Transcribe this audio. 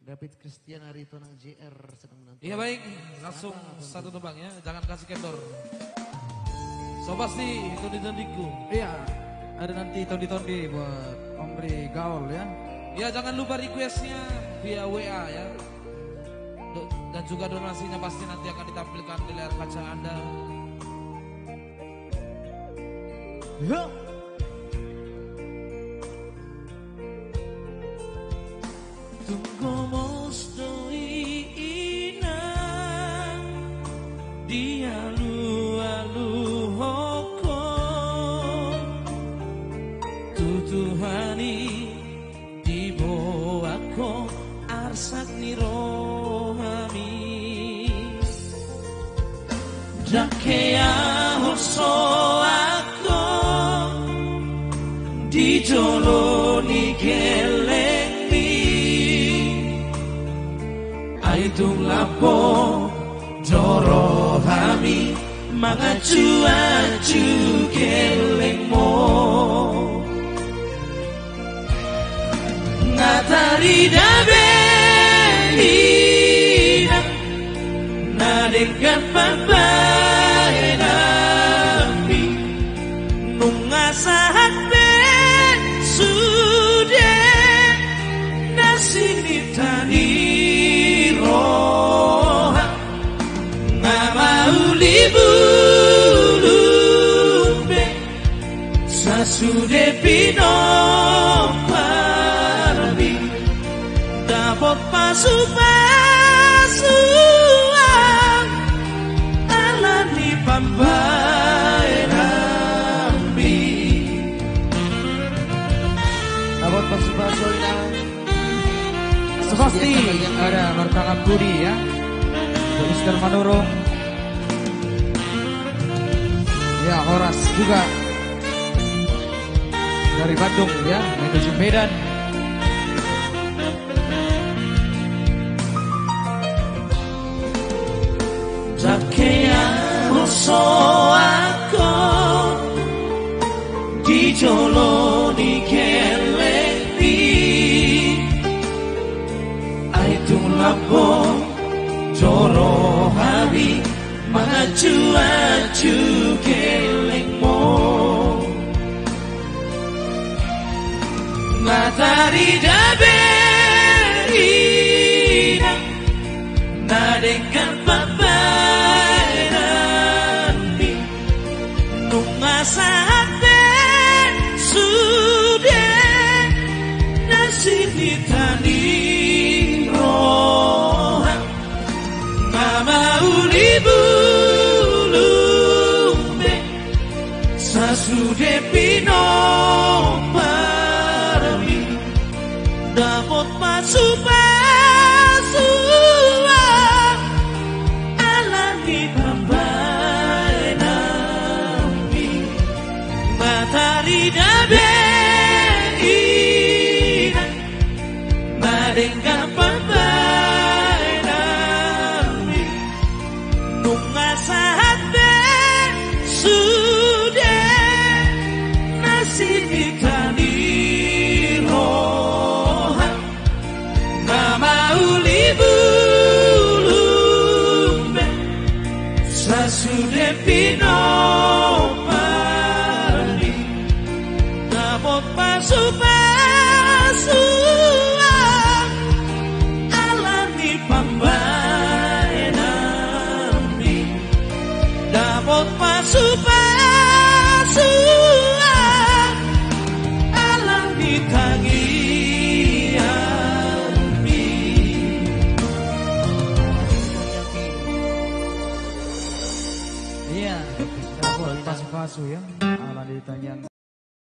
David Christian Arito nang JR sedang menonton. Iya baik, langsung satu tebang ya, jangan kasih kendor. So pasti tondi-tondiku. Iya, ada nanti tondi-tondi buat Omri Gaul ya. Ya jangan lupa requestnya via WA ya. Dan juga donasinya pasti nanti akan ditampilkan di layar kaca Anda. Ya. Tunggu mostoi ina dia lu hoko tutuhani dibawa arsak ni rohami jakea hoso aku dijoloni keleng aitung lapo joro hami mangacu-acu kelengmo ngatari dabe hina nadekan papai nabi nungasahat ben sudah nasini tani roha ngamauli bulumbe sasude pino parbi dapat pasu-pasuan alani pambai rambi Dapat pasu-pasuan. Pasti ada Martana Budi ya, Mister Manurung, ya Horas juga dari Bandung ya, menuju Medan. Jakea hoso aku dijoloni keleng lapo joro hari mangacu-acu kelengmo matahari dabe ina nadekan papai nanti nungasahat ben sudah nasib ditani sasude pino parmi dapat pasu-pasuan alani pambai nampi matahari dabe ina madengka pambai nampi nungasahat ben Sitani roha ngamauli bulumbe sasude pino pardi dapat pasu-pasuan alani pambai nampi dapat pasu-pasuan Iya, dapat pasu-pasu ya, ala ditanya.